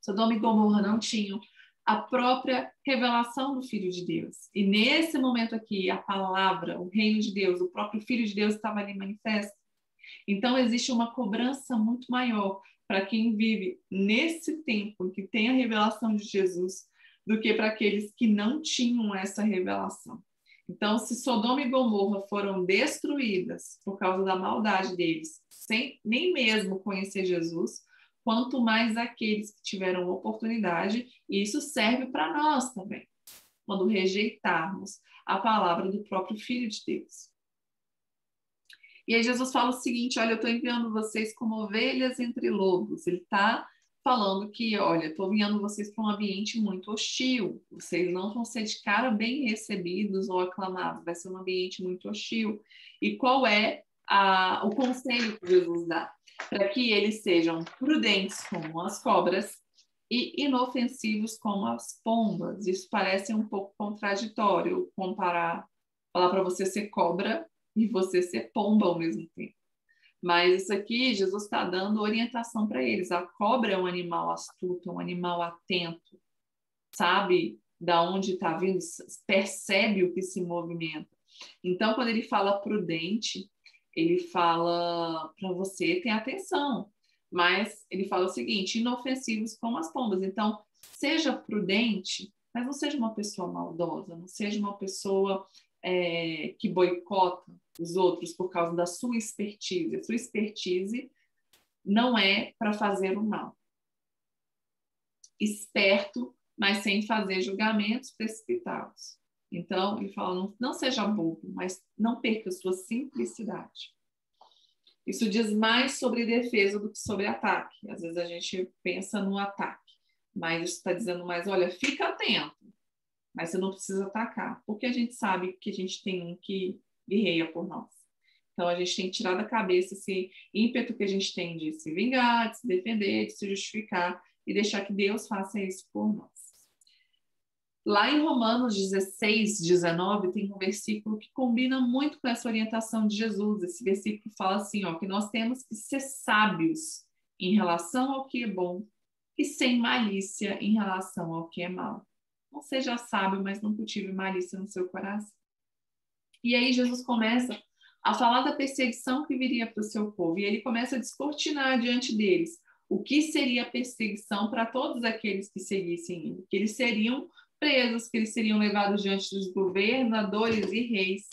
Sodoma e Gomorra não tinham a própria revelação do Filho de Deus. E nesse momento aqui, a palavra, o reino de Deus, o próprio Filho de Deus estava ali manifesto. Então, existe uma cobrança muito maior para quem vive nesse tempo em que tem a revelação de Jesus, do que para aqueles que não tinham essa revelação. Então, se Sodoma e Gomorra foram destruídas por causa da maldade deles, sem nem mesmo conhecer Jesus, quanto mais aqueles que tiveram oportunidade, e isso serve para nós também, quando rejeitarmos a palavra do próprio Filho de Deus. E aí Jesus fala o seguinte, olha, eu estou enviando vocês como ovelhas entre lobos. Ele está falando que, olha, estou enviando vocês para um ambiente muito hostil. Vocês não vão ser de cara bem recebidos ou aclamados. Vai ser um ambiente muito hostil. E qual é o conselho que Jesus dá? Para que eles sejam prudentes como as cobras e inofensivos como as pombas. Isso parece um pouco contraditório, falar para você ser cobra e você ser pomba ao mesmo tempo. Mas isso aqui, Jesus está dando orientação para eles. A cobra é um animal astuto, um animal atento, sabe da onde está vindo, percebe o que se movimenta. Então, quando ele fala prudente, ele fala para você ter atenção. Mas ele fala o seguinte, inofensivos como as pombas. Então, seja prudente, mas não seja uma pessoa maldosa, não seja uma pessoa que boicota os outros por causa da sua expertise. A sua expertise não é para fazer o mal. Esperto, mas sem fazer julgamentos precipitados. Então, ele fala, não seja bobo, mas não perca a sua simplicidade. Isso diz mais sobre defesa do que sobre ataque. Às vezes a gente pensa no ataque, mas isso está dizendo mais, olha, fica atento, mas você não precisa atacar, porque a gente sabe que a gente tem um que guerreia por nós. Então, a gente tem que tirar da cabeça esse ímpeto que a gente tem de se vingar, de se defender, de se justificar e deixar que Deus faça isso por nós. Lá em Romanos 16, 19, tem um versículo que combina muito com essa orientação de Jesus. Esse versículo fala assim, ó, que nós temos que ser sábios em relação ao que é bom e sem malícia em relação ao que é mal. Não seja sábio, mas não cultive malícia no seu coração. E aí Jesus começa a falar da perseguição que viria para o seu povo. E ele começa a descortinar diante deles o que seria a perseguição para todos aqueles que seguissem ele. Que eles seriam presos, que eles seriam levados diante dos governadores e reis.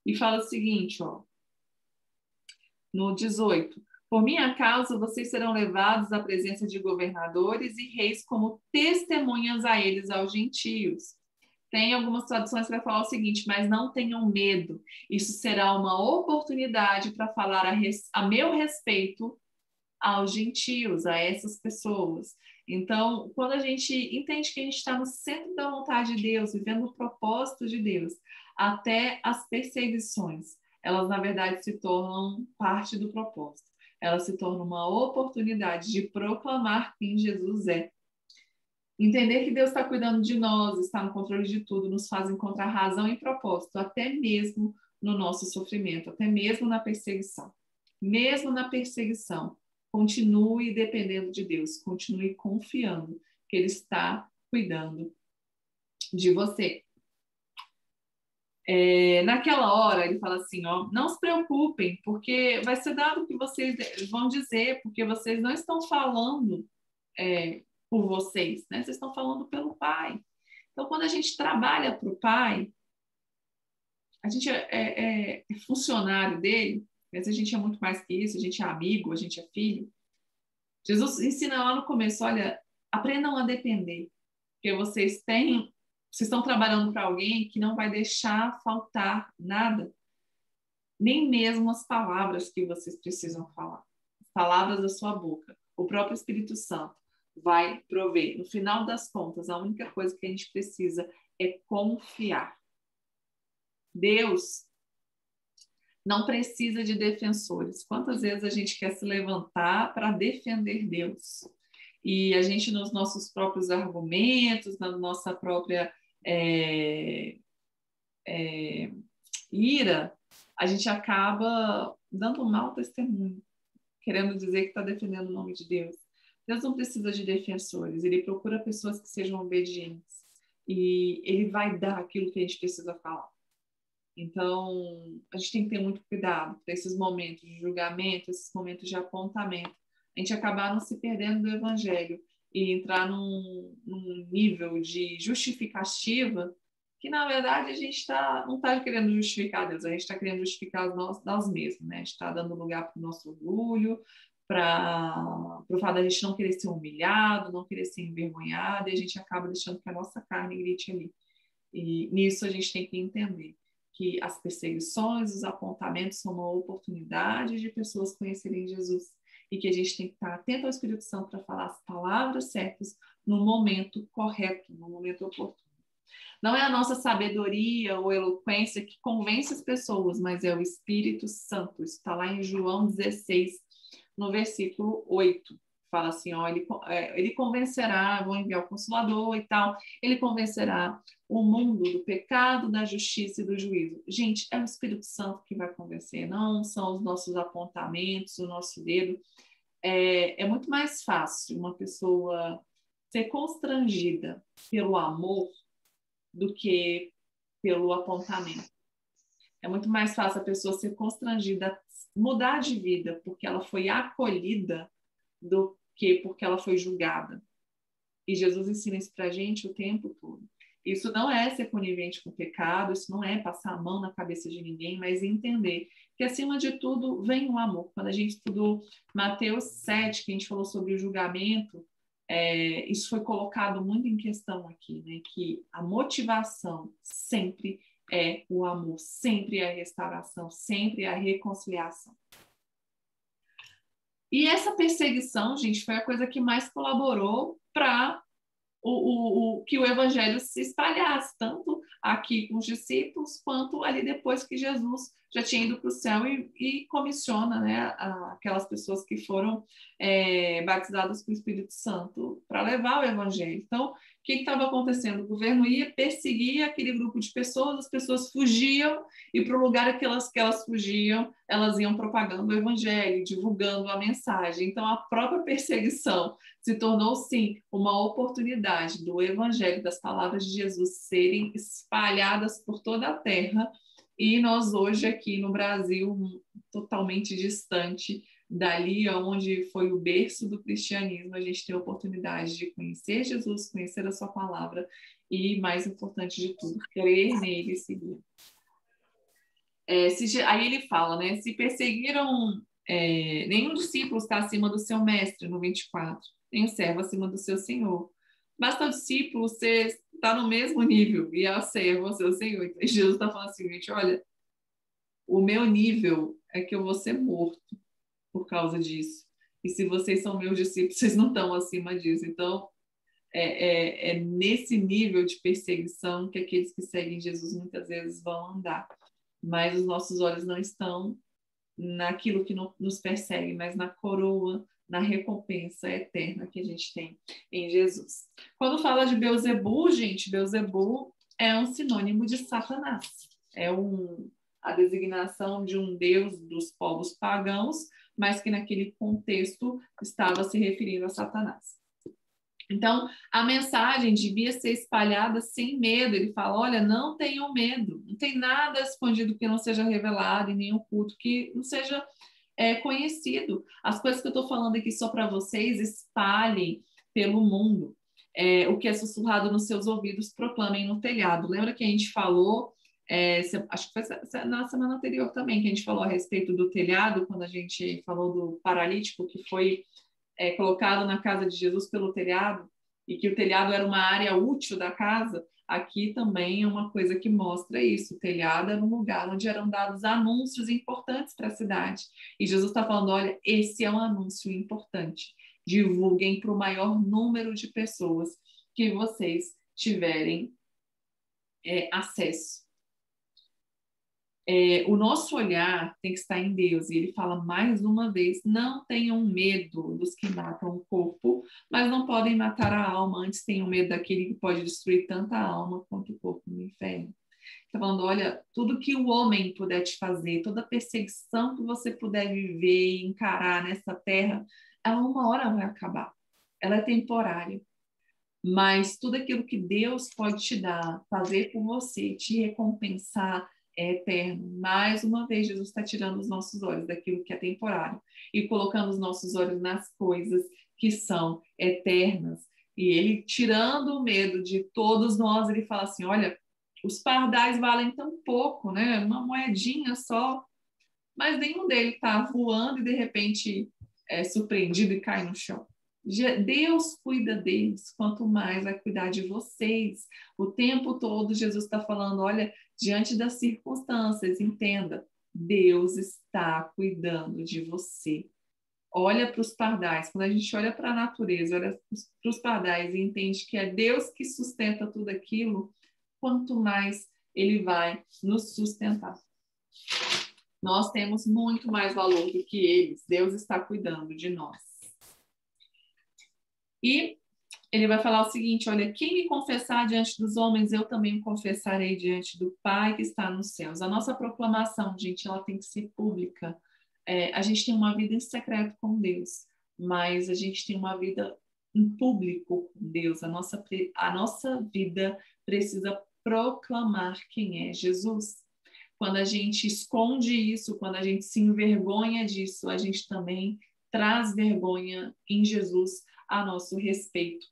E fala o seguinte, ó, no 18. Por minha causa, vocês serão levados à presença de governadores e reis como testemunhas a eles, aos gentios. Tem algumas traduções que vai falar o seguinte, mas não tenham medo. Isso será uma oportunidade para falar a meu respeito aos gentios, a essas pessoas. Então, quando a gente entende que a gente está no centro da vontade de Deus, vivendo o propósito de Deus, até as perseguições, elas, na verdade, se tornam parte do propósito. Elas se tornam uma oportunidade de proclamar quem Jesus é. Entender que Deus está cuidando de nós, está no controle de tudo, nos faz encontrar razão e propósito, até mesmo no nosso sofrimento, até mesmo na perseguição. Mesmo na perseguição, continue dependendo de Deus, continue confiando que Ele está cuidando de você. Naquela hora, ele fala assim, ó, não se preocupem, porque vai ser dado o que vocês vão dizer, porque vocês não estão falando por vocês, né? Vocês estão falando pelo Pai. Então, quando a gente trabalha para o Pai, a gente é funcionário dele, mas a gente é muito mais que isso, a gente é amigo, a gente é filho. Jesus ensina lá no começo, olha, aprendam a depender, porque vocês estão trabalhando para alguém que não vai deixar faltar nada, nem mesmo as palavras que vocês precisam falar, as palavras da sua boca. O próprio Espírito Santo vai prover. No final das contas, a única coisa que a gente precisa é confiar. Deus não precisa de defensores. Quantas vezes a gente quer se levantar para defender Deus? E a gente, nos nossos próprios argumentos, na nossa própria ira, a gente acaba dando um mau testemunho, querendo dizer que está defendendo o nome de Deus. Deus não precisa de defensores, Ele procura pessoas que sejam obedientes. E Ele vai dar aquilo que a gente precisa falar. Então, a gente tem que ter muito cuidado para esses momentos de julgamento, esses momentos de apontamento. A gente acabar não se perdendo do Evangelho e entrar num nível de justificativa que, na verdade, a gente não está querendo justificar Deus, a gente está querendo justificar nós mesmos, né? A gente está dando lugar para o nosso orgulho, para o fato da gente não querer ser humilhado, não querer ser envergonhado, e a gente acaba deixando que a nossa carne grite ali. E nisso a gente tem que entender que as perseguições, os apontamentos são uma oportunidade de pessoas conhecerem Jesus e que a gente tem que estar atento ao Espírito Santo para falar as palavras certas no momento correto, no momento oportuno. Não é a nossa sabedoria ou eloquência que convence as pessoas, mas é o Espírito Santo. Isso está lá em João 16, no versículo 8. Fala assim, ó, ele convencerá, vou enviar o Consolador e tal, ele convencerá o mundo do pecado, da justiça e do juízo. Gente, é o Espírito Santo que vai convencer, não são os nossos apontamentos, o nosso dedo. É muito mais fácil uma pessoa ser constrangida pelo amor do que pelo apontamento. É muito mais fácil a pessoa ser constrangida, mudar de vida porque ela foi acolhida do que porque ela foi julgada. E Jesus ensina isso pra gente o tempo todo. Isso não é ser conivente com o pecado, isso não é passar a mão na cabeça de ninguém, mas entender que, acima de tudo, vem o amor. Quando a gente estudou Mateus 7, que a gente falou sobre o julgamento, isso foi colocado muito em questão aqui, né? Que a motivação sempre é o amor, sempre é a restauração, sempre é a reconciliação. E essa perseguição, gente, foi a coisa que mais colaborou para que o evangelho se espalhasse, tanto aqui com os discípulos, quanto ali depois que Jesus já tinha ido para o céu e comissiona, né, aquelas pessoas que foram batizadas com o Espírito Santo para levar o evangelho. Então, o que estava acontecendo? O governo ia perseguir aquele grupo de pessoas, as pessoas fugiam, e para o lugar que elas fugiam, elas iam propagando o evangelho, divulgando a mensagem. Então, a própria perseguição se tornou, sim, uma oportunidade do evangelho, das palavras de Jesus serem espalhadas por toda a terra, e nós hoje aqui no Brasil, totalmente distante dali onde foi o berço do cristianismo, a gente tem a oportunidade de conhecer Jesus, conhecer a sua palavra e, mais importante de tudo, crer nele e seguir. Aí ele fala, né? Se perseguiram, nenhum discípulo está acima do seu mestre, no 24, nem servo acima do seu senhor. Basta o discípulo estar no mesmo nível e a servo ao seu senhor. Então, Jesus está falando assim, gente, olha, o meu nível é que eu vou ser morto por causa disso. E se vocês são meus discípulos, vocês não estão acima disso. Então, é nesse nível de perseguição que aqueles que seguem Jesus muitas vezes vão andar. Mas os nossos olhos não estão naquilo que nos persegue, mas na coroa, na recompensa eterna que a gente tem em Jesus. Quando fala de Beelzebul, gente, Beelzebul é um sinônimo de Satanás. É a designação de um deus dos povos pagãos, mas que naquele contexto estava se referindo a Satanás. Então, a mensagem devia ser espalhada sem medo. Ele fala, olha, não tenham medo, não tem nada escondido que não seja revelado, e nenhum culto que não seja conhecido. As coisas que eu estou falando aqui só para vocês, espalhem pelo mundo. O que é sussurrado nos seus ouvidos, proclamem no telhado. Lembra que a gente falou, acho que foi na semana anterior também, que a gente falou a respeito do telhado, quando a gente falou do paralítico que foi colocado na casa de Jesus pelo telhado, e que o telhado era uma área útil da casa. Aqui também é uma coisa que mostra isso. O telhado era um lugar onde eram dados anúncios importantes para a cidade. E Jesus está falando, olha, esse é um anúncio importante. Divulguem para o maior número de pessoas que vocês tiverem acesso. O nosso olhar tem que estar em Deus, e ele fala mais uma vez, não tenham medo dos que matam o corpo, mas não podem matar a alma, antes tenham medo daquele que pode destruir tanta alma quanto o corpo no inferno. Está falando, olha, tudo que o homem puder te fazer, toda perseguição que você puder viver e encarar nessa terra, ela uma hora vai acabar, ela é temporária. Mas tudo aquilo que Deus pode te dar, fazer por você, te recompensar, é eterno. Mais uma vez, Jesus está tirando os nossos olhos daquilo que é temporário e colocando os nossos olhos nas coisas que são eternas. E ele, tirando o medo de todos nós, ele fala assim, olha, os pardais valem tão pouco, né? Uma moedinha só, mas nenhum deles está voando e de repente é surpreendido e cai no chão. Deus cuida deles, quanto mais vai cuidar de vocês. O tempo todo Jesus está falando, olha, diante das circunstâncias, entenda, Deus está cuidando de você. Olha para os pardais, quando a gente olha para a natureza, olha para os pardais e entende que é Deus que sustenta tudo aquilo, quanto mais Ele vai nos sustentar. Nós temos muito mais valor do que eles. Deus está cuidando de nós. E ele vai falar o seguinte, olha, quem me confessar diante dos homens, eu também confessarei diante do Pai que está nos céus. A nossa proclamação, gente, ela tem que ser pública. A gente tem uma vida em secreto com Deus, mas a gente tem uma vida em público com Deus. A nossa vida precisa proclamar quem é Jesus. Quando a gente esconde isso, quando a gente se envergonha disso, a gente também traz vergonha em Jesus a nosso respeito.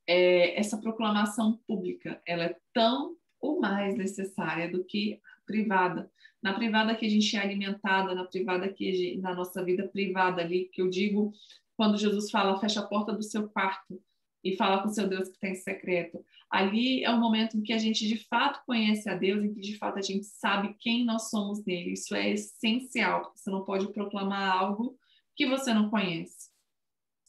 Essa proclamação pública, ela é tão ou mais necessária do que a privada. Na privada que a gente é alimentada, na privada que na nossa vida privada ali, que eu digo, quando Jesus fala, fecha a porta do seu quarto e fala com o seu Deus que está em secreto. Ali é o momento em que a gente de fato conhece a Deus, em que de fato a gente sabe quem nós somos nele. Isso é essencial, porque você não pode proclamar algo que você não conhece.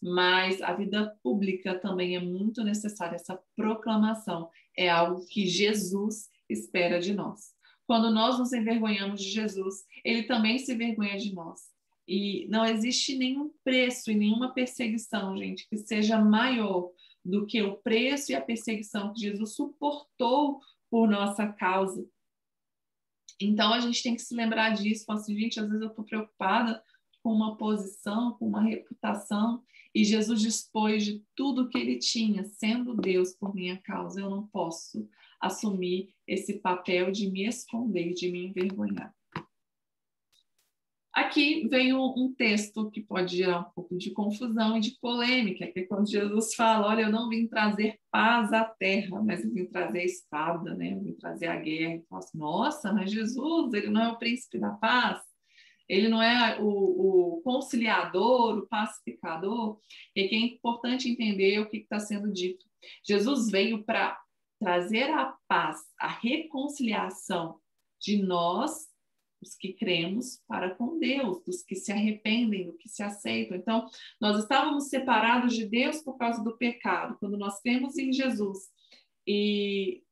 Mas a vida pública também é muito necessária. Essa proclamação é algo que Jesus espera de nós. Quando nós nos envergonhamos de Jesus, ele também se envergonha de nós. E não existe nenhum preço e nenhuma perseguição, gente, que seja maior do que o preço e a perseguição que Jesus suportou por nossa causa. Então, a gente tem que se lembrar disso. Falar assim, gente, às vezes eu estou preocupada com uma posição, com uma reputação, e Jesus dispôs de tudo que ele tinha, sendo Deus por minha causa. Eu não posso assumir esse papel de me esconder, de me envergonhar. Aqui vem um texto que pode gerar um pouco de confusão e de polêmica, que é quando Jesus fala, olha, eu não vim trazer paz à terra, mas eu vim trazer a espada, né? Eu vim trazer a guerra. E fala assim, nossa, mas Jesus, ele não é o príncipe da paz? Ele não é o conciliador, o pacificador? E que é importante entender o que está sendo dito. Jesus veio para trazer a paz, a reconciliação de nós, os que cremos, para com Deus, dos que se arrependem, dos que se aceitam. Então, nós estávamos separados de Deus por causa do pecado. Quando nós cremos em Jesus e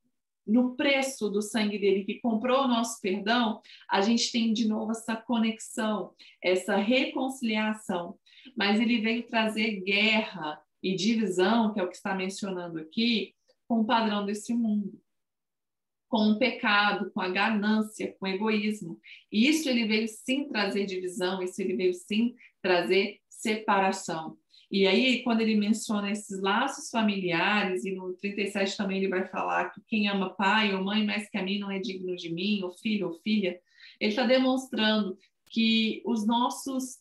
no preço do sangue dele que comprou o nosso perdão, a gente tem de novo essa conexão, essa reconciliação. Mas ele veio trazer guerra e divisão, que é o que está mencionando aqui, com o padrão desse mundo, com o pecado, com a ganância, com o egoísmo. E isso ele veio sim trazer divisão, isso ele veio sim trazer separação. E aí, quando ele menciona esses laços familiares, e no 37 também ele vai falar que quem ama pai ou mãe mais que a mim não é digno de mim, ou filho ou filha, ele está demonstrando que os nossos,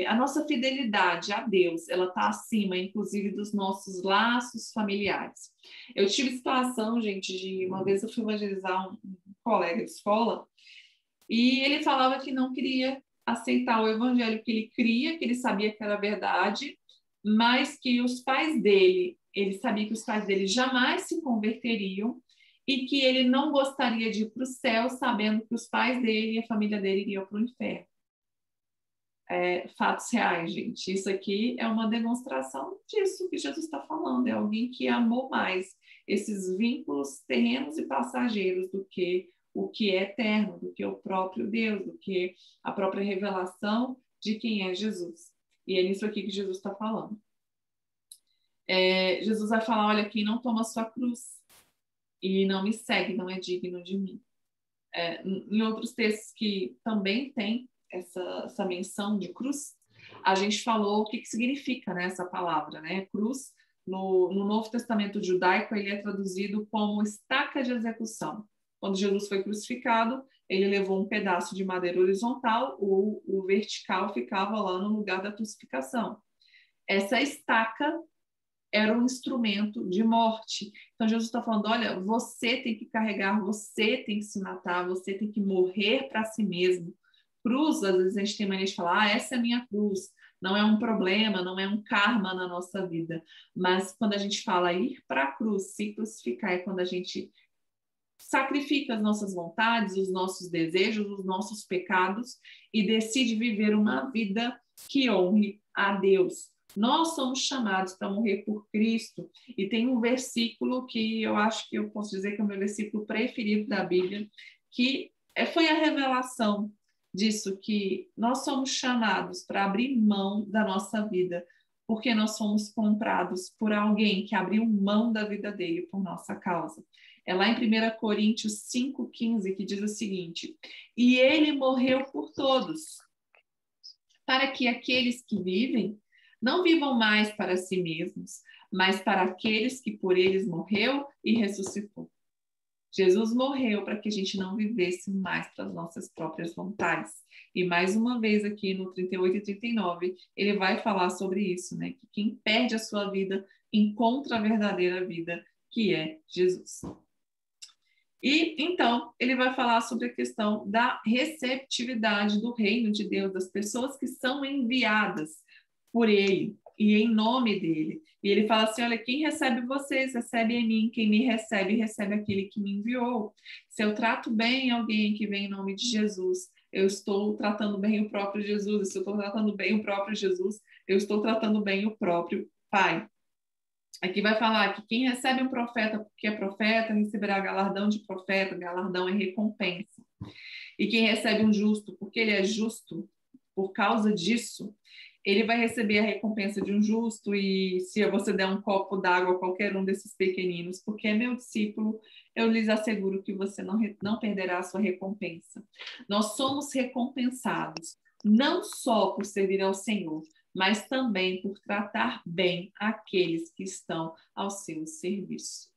a nossa fidelidade a Deus, ela está acima, inclusive, dos nossos laços familiares. Eu tive situação, gente, de uma vez eu fui evangelizar um colega de escola e ele falava que não queria aceitar o evangelho, que ele cria, que ele sabia que era verdade, mas que os pais dele, ele sabia que os pais dele jamais se converteriam e que ele não gostaria de ir para o céu sabendo que os pais dele e a família dele iriam para o inferno. Fatos reais, gente. Isso aqui é uma demonstração disso que Jesus está falando. É alguém que amou mais esses vínculos terrenos e passageiros do que o que é eterno, do que o próprio Deus, do que a própria revelação de quem é Jesus. E é nisso aqui que Jesus está falando. Jesus vai falar, olha, quem não toma sua cruz e não me segue não é digno de mim. Em outros textos que também tem essa menção de cruz, a gente falou o que significa, né, essa palavra, né? Cruz, no Novo Testamento judaico, ele é traduzido como estaca de execução. quando Jesus foi crucificado, ele levou um pedaço de madeira horizontal, o vertical ficava lá no lugar da crucificação. Essa estaca era um instrumento de morte. Então, Jesus está falando, olha, você tem que carregar, você tem que se matar, você tem que morrer para si mesmo. Cruz, às vezes a gente tem mania de falar, essa é a minha cruz. Não é um problema, não é um karma na nossa vida. Mas quando a gente fala ir para a cruz, se crucificar, é quando a gente sacrifica as nossas vontades, os nossos desejos, os nossos pecados e decide viver uma vida que honre a Deus. Nós somos chamados para morrer por Cristo. E tem um versículo que eu acho que eu posso dizer que é o meu versículo preferido da Bíblia, que foi a revelação disso, que nós somos chamados para abrir mão da nossa vida, porque nós fomos comprados por alguém que abriu mão da vida dele por nossa causa. É lá em 1 Coríntios 5,15 que diz o seguinte: e ele morreu por todos, para que aqueles que vivem não vivam mais para si mesmos, mas para aqueles que por eles morreu e ressuscitou. Jesus morreu para que a gente não vivesse mais para as nossas próprias vontades. E mais uma vez aqui no 38 e 39, ele vai falar sobre isso, né? Que quem perde a sua vida encontra a verdadeira vida, que é Jesus. E, então, ele vai falar sobre a questão da receptividade do reino de Deus, das pessoas que são enviadas por ele e em nome dele. E ele fala assim, olha, quem recebe vocês, recebe em mim, quem me recebe, recebe aquele que me enviou. Se eu trato bem alguém que vem em nome de Jesus, eu estou tratando bem o próprio Jesus. Se eu estou tratando bem o próprio Jesus, eu estou tratando bem o próprio Pai. Aqui vai falar que quem recebe um profeta porque é profeta, receberá galardão de profeta, galardão é recompensa. E quem recebe um justo porque ele é justo, por causa disso, ele vai receber a recompensa de um justo. E se você der um copo d'água a qualquer um desses pequeninos, porque é meu discípulo, eu lhes asseguro que você não perderá a sua recompensa. Nós somos recompensados, não só por servir ao Senhor, mas também por tratar bem aqueles que estão ao seu serviço.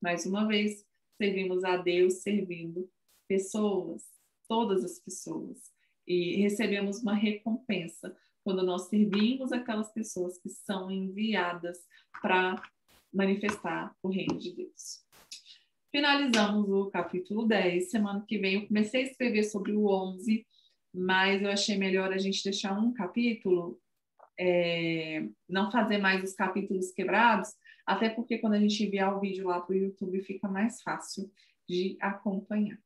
Mais uma vez, servimos a Deus servindo pessoas, todas as pessoas, e recebemos uma recompensa quando nós servimos aquelas pessoas que são enviadas para manifestar o reino de Deus. Finalizamos o capítulo 10. Semana que vem eu comecei a escrever sobre o 11, mas eu achei melhor a gente deixar um capítulo, não fazer mais os capítulos quebrados, até porque quando a gente enviar o vídeo lá para o YouTube fica mais fácil de acompanhar.